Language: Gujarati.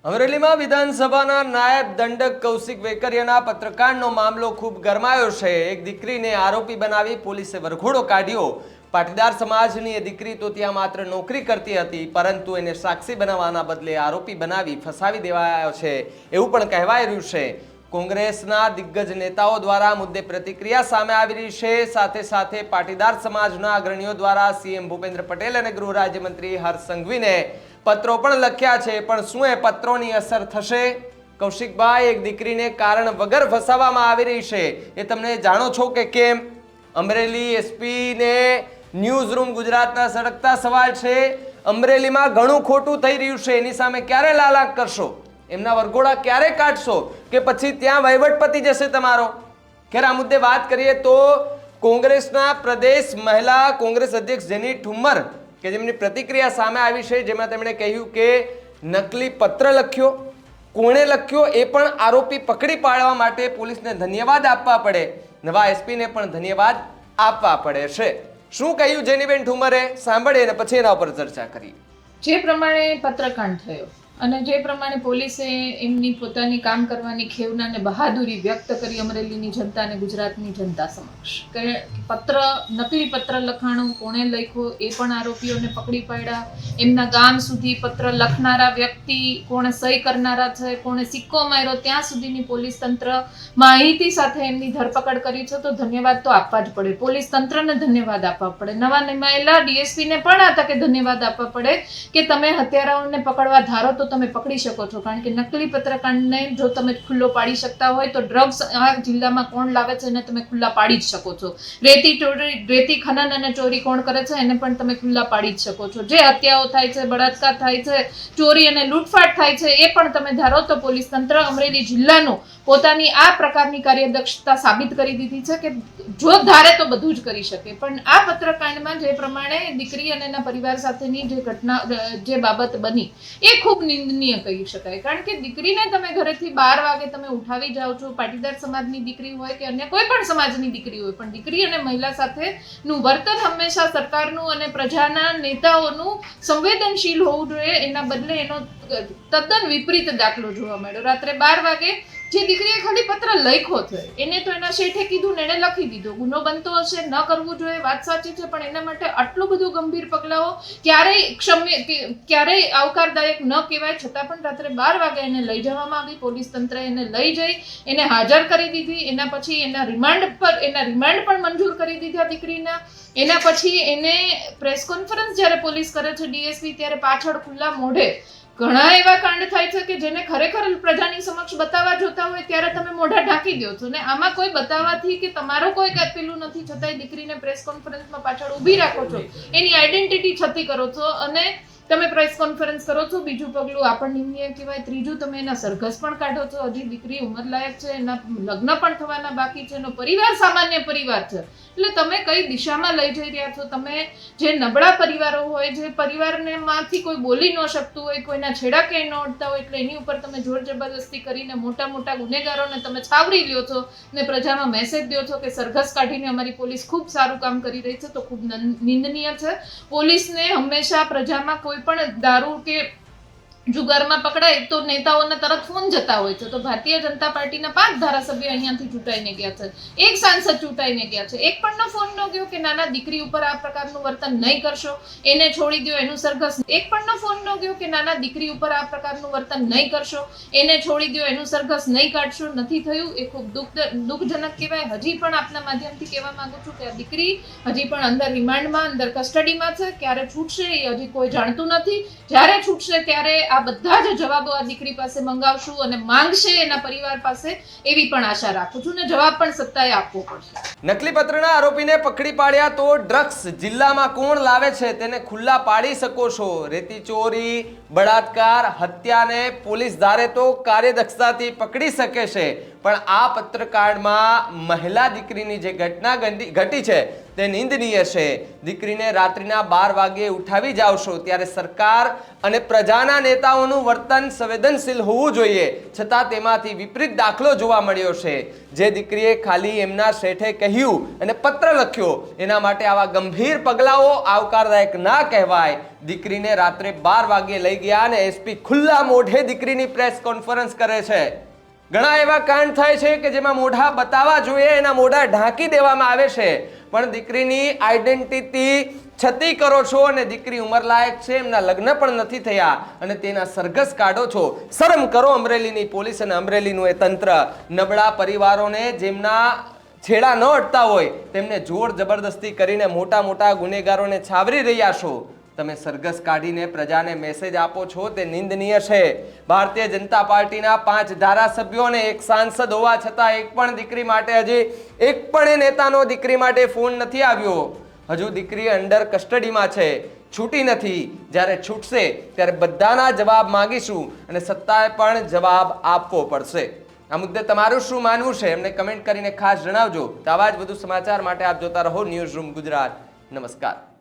અમરેલીમાં વિધાનસભાના નાયબ દંડક કૌશિક વેકરિયાના પત્રકાંડનો મામલો ખૂબ ગરમાયો છે। એક દીકરીને આરોપી બનાવી પોલીસે વરઘોડો કાઢ્યો। પાટીદાર સમાજની એ દીકરી તો ત્યાં માત્ર નોકરી કરતી હતી, પરંતુ એને સાક્ષી બનાવવાના બદલે આરોપી બનાવી ફસાવી દેવાયો છે એવું પણ કહેવાય રહ્યું છે। કોંગ્રેસના દિગ્ગજ નેતાઓ દ્વારા મુદ્દે પ્રતિક્રિયા સામે આવી રહી છે। સાથે સાથે પાટીદાર સમાજના અગ્રણીઓ દ્વારા સીએમ ભૂપેન્દ્ર પટેલ અને ગૃહ રાજ્યમંત્રી હર્ષ સંઘવીને પત્રો પણ લખ્યા છે। પણ શું એ પત્રોની અસર થશે? કૌશિકભાઈ, એક દીકરીને કારણ વગર ફસાવવામાં આવી રહી છે, એ તમને જાણો છો કે કેમ? અમરેલી એસપીને ન્યૂઝ રૂમ ગુજરાતના સળગતા સવાલ છે। અમરેલીમાં ઘણું ખોટું થઈ રહ્યું છે, એની સામે ક્યારે લાલાક કરશો? એમના વરઘોડા ક્યારે કાઢશો કે પછી ત્યાં વહીવટ પતી જશે તમારો? ખેર, આ મુદ્દે વાત કરીએ તો કોંગ્રેસના પ્રદેશ મહિલા કોંગ્રેસ અધ્યક્ષ જેની ઠુમ્મર કે જેમની પ્રતિક્રિયા સામે આવી છે, જેમાં તેમણે કહ્યું કે નકલી પત્ર લખ્યો, કોણે લખ્યો એ પણ આરોપી પકડી પાડવા માટે પોલીસને ધન્યવાદ આપવા પડે, નવા એસપીને પણ ધન્યવાદ આપવા પડે છે। શું કહ્યું જેનીબેન ઠુમ્મરે, સાંભળીએ અને પછી એના ઉપર ચર્ચા કરીએ। જે પ્રમાણે પત્રકાંડ થયો અને જે પ્રમાણે પોલીસે એમની પોતાની કામ કરવાની ખેવના અને બહાદુરી વ્યક્ત કરી અમરેલીની જનતા અને ગુજરાતની જનતા સમક્ષ કે નકલી પત્ર લખાણું, કોણે લખ્યો એ પણ આરોપીઓને પકડી પાડ્યા, એમના ગામ સુધી પત્ર લખનારા વ્યક્તિ, કોણે સહી કરનારા છે, કોણે સિક્કો માર્યો, ત્યાં સુધીની પોલીસ તંત્ર માહિતી સાથે એમની ધરપકડ કરી છે, તો ધન્યવાદ તો આપવા જ પડે। પોલીસ તંત્રને ધન્યવાદ આપવા પડે, નવા નિમાયેલા ડીએસપીને પણ આ તકે ધન્યવાદ આપવા પડે કે તમે હત્યારાઓને પકડવા ધારો તો તમે પકડી શકો છો। કારણ કે નકલી પત્રકાંડને જો તમે ખુલ્લો પાડી શકતા હોય તો ડ્રગ્સ આ જિલ્લામાં કોણ લાવે છે એને તમે ખુલ્લા પાડી જ શકો છો। રેતી ખનન અને ચોરી કોણ કરે છે એને પણ તમે ખુલ્લા પાડી જ શકો છો। જે હત્યાઓ થાય છે, બળાત્કાર થાય છે, ચોરી અને લૂંટફાટ થાય છે, એ પણ તમે ધારો તો પોલીસ તંત્ર અમરેલી જિલ્લાનું પોતાની આ પ્રકારની કાર્યદક્ષતા સાબિત કરી દીધી છે કે જો ધારે તો બધું જ કરી શકે। પણ આ પત્રકાંડમાં જે પ્રમાણે દીકરી અને એના પરિવાર સાથેની જે ઘટના, જે બાબત બની, એ ખૂબ નિંદનીય કહી શકાય। કારણ કે દીકરીને તમે ઘરેથી 12 વાગે તમે ઉઠાવી જાઓ છો, પાટીદાર સમાજની દીકરી હોય કે અન્ય કોઈ પણ સમાજની દીકરી હોય, પણ દીકરી અને મહિલા સાથેનું વર્તન હંમેશા સરકારનું અને પ્રજાના નેતાઓનું સંવેદનશીલ હોવું જોઈએ, એના બદલે એનો તદ્દન વિપરીત દાખલો જોવા મળ્યો। રાત્રે 12 વાગે જે દીકરીએ ખાલી પત્ર લખ્યો છે એને તો એના શેઠે કીધું ને એને લખી દીધો, ગુનો બનતો હશે, ન કરવું જોઈએ, વાત સાચી છે, પણ એના માટે આટલું બધું ગંભીર પગલાઓ ક્યારેય આવકારદાયક ન કહેવાય, છતાં પણ રાત્રે 12 વાગે એને લઈ જવામાં આવી, પોલીસ તંત્રએ એને લઈ જઈ એને હાજર કરી દીધી। એના પછી એના રિમાન્ડ પણ મંજૂર કરી દીધા દીકરીના। એના પછી એને પ્રેસ કોન્ફરન્સ જ્યારે પોલીસ કરે છે ડીએસપી, ત્યારે પાછળ ખુલ્લા મોઢે ઘણા એવા કાંડ થાય છે કે જેને ખરેખર પ્રજાની સમક્ષ બતાવવા જોતા હોય ત્યારે તમે મોઢા ઢાંકી દો છો, ને આમાં કોઈ બતાવવાથી કે તમારો કોઈ પેલું નથી, છતાંય દીકરીને પ્રેસ કોન્ફરન્સમાં પાછળ ઊભી રાખો છો, એની આઈડેન્ટિટી છતી કરો છો અને તમે પ્રેસ કોન્ફરન્સ કરો છો। બીજું પગલું આ પણ નિંદનીય કહેવાય। ત્રીજું, તમે એના સરઘસ પણ કાઢો છો। હજી દીકરી ઉંમરલાયક છે, એના લગ્ન પણ થવાના બાકી છે, એનો પરિવાર સામાન્ય પરિવાર છે, એટલે તમે કઈ દિશામાં લઈ જઈ રહ્યા છો? તમે જે નબળા પરિવારો હોય, જે પરિવારને માંથી કોઈ બોલી ન શકતું હોય, કોઈના છેડા ક્યાંય ન ઉડતા હોય, એટલે એની ઉપર તમે જોર જબરદસ્તી કરીને મોટા ગુનેગારોને તમે છાવરી લ્યો છો ને પ્રજામાં મેસેજ દો છો કે સરઘસ કાઢીને અમારી પોલીસ ખૂબ સારું કામ કરી રહી છે, તો ખૂબ નિંદનીય છે। પોલીસને હંમેશા પ્રજામાં કોઈ પણ દારૂ કે જુગારમાં પકડાય તો નેતાઓને તરત ફોન જતા હોય છે, તો ભારતીય જનતા પાર્ટીના 5 ધારાસભ્ય અહીંયાથી ચૂંટાઈને ગયા છે, 1 સાંસદ ચૂંટાઈને ગયા છે, એક પણ ફોન ન ગયો કે નાના દીકરી ઉપર આ પ્રકારનું વર્તન નહીં કરશો, એને છોડી દો, એનું સરઘસ, એક પણ ફોન ન ગયો કે નાના દીકરી ઉપર આ પ્રકારનું વર્તન નહીં કરશો, એને છોડી દો, એનું સરઘસ નહીં કાઢશો, નથી થયું। એ ખૂબ દુઃખજનક કહેવાય। હજી પણ આપના માધ્યમથી કહેવા માંગુ છું કે આ દીકરી હજી પણ અંદર રિમાન્ડમાં, અંદર કસ્ટડીમાં છે, ક્યારે છૂટશે એ હજી કોઈ જાણતું નથી। જ્યારે છૂટશે ત્યારે આ બધા જ જવાબો આ દીકરી પાસે મંગાવશું અને માંગશે એના પરિવાર પાસે, એવી પણ આશા રાખું છું, ને જવાબ પણ સત્તાએ આપવો પડશે। નકલી પત્રના આરોપીને પકડી પાડ્યા તો ડ્રગ્સ જિલ્લામાં કોણ લાવે છે તેને ખુલ્લા પાડી શકો છો? રેતી ચોરી, બળાત્કાર, હત્યાને પોલીસ ધારે તો કાર્યદક્ષતાથી પકડી શકે છે, પણ આ પત્રકાંડમાં મહિલા દીકરીની જે ઘટના ઘટી છે તે નિંદનીય છે. દીકરીને રાત્રિના 12 વાગ્યે ઉઠાવી જાવશો ત્યારે સરકાર અને પ્રજાના નેતાઓનું વર્તન સંવેદનશીલ હોવું જોઈએ, છતાં તેમાંથી વિપરીત દાખલો જોવા મળ્યો છે. જે દીકરીએ ખાલી એમના શેઠે કહ્યું અને પત્ર લખ્યો એના માટે આવા ગંભીર પગલાઓ આવકારદાયક ના કહેવાય. દીકરીને રાત્રે 12 વાગ્યે લઈ ગયા અને એસપી ખુલ્લા મોઢે દીકરીની પ્રેસ કોન્ફરન્સ કરે છે. ઘણા એવા કાંડ થાય છે કે જેમાં મોઢા બતાવવા જોઈએ એના મોઢા ઢાંકી દેવામાં આવે છે, પણ દીકરીની આઈડેન્ટિટી છતી કરો છો અને દીકરી ઉંમરલાયક છે, એમના લગ્ન પણ નથી થયા અને તેના સરઘસ કાઢો છો. શરમ કરો અમરેલીની પોલીસ અને અમરેલીનું એ તંત્ર. નબળા પરિવારોને જેમના છેડા ન અડતા હોય તેમને જોર જબરદસ્તી કરીને મોટા મોટા ગુનેગારોને છાવરી રહ્યા છો. તમે સરઘસ કાઢીને પ્રજાને મેસેજ આપો છો તે નિંદનીય છે. ભારતીય જનતા પાર્ટીના 5 ધારાસભ્યો અને 1 સાંસદ હોવા છતાં એક પણ દીકરી માટે હજી એક પણ નેતાનો દીકરી માટે ફોન નથી આવ્યો. હજુ દીકરી અંડર કસ્ટડીમાં છે, છૂટી નથી. જ્યારે છૂટશે ત્યારે બધાના જવાબ માંગીશું અને સત્તાએ પણ જવાબ આપવો પડશે. આ મુદ્દે તમારું શું માનવું છે એમને કમેન્ટ કરીને ખાસ જણાવજો. તો આવા જ વધુ સમાચાર માટે આપ જોતા રહો ન્યૂઝ રૂમ ગુજરાત. નમસ્કાર.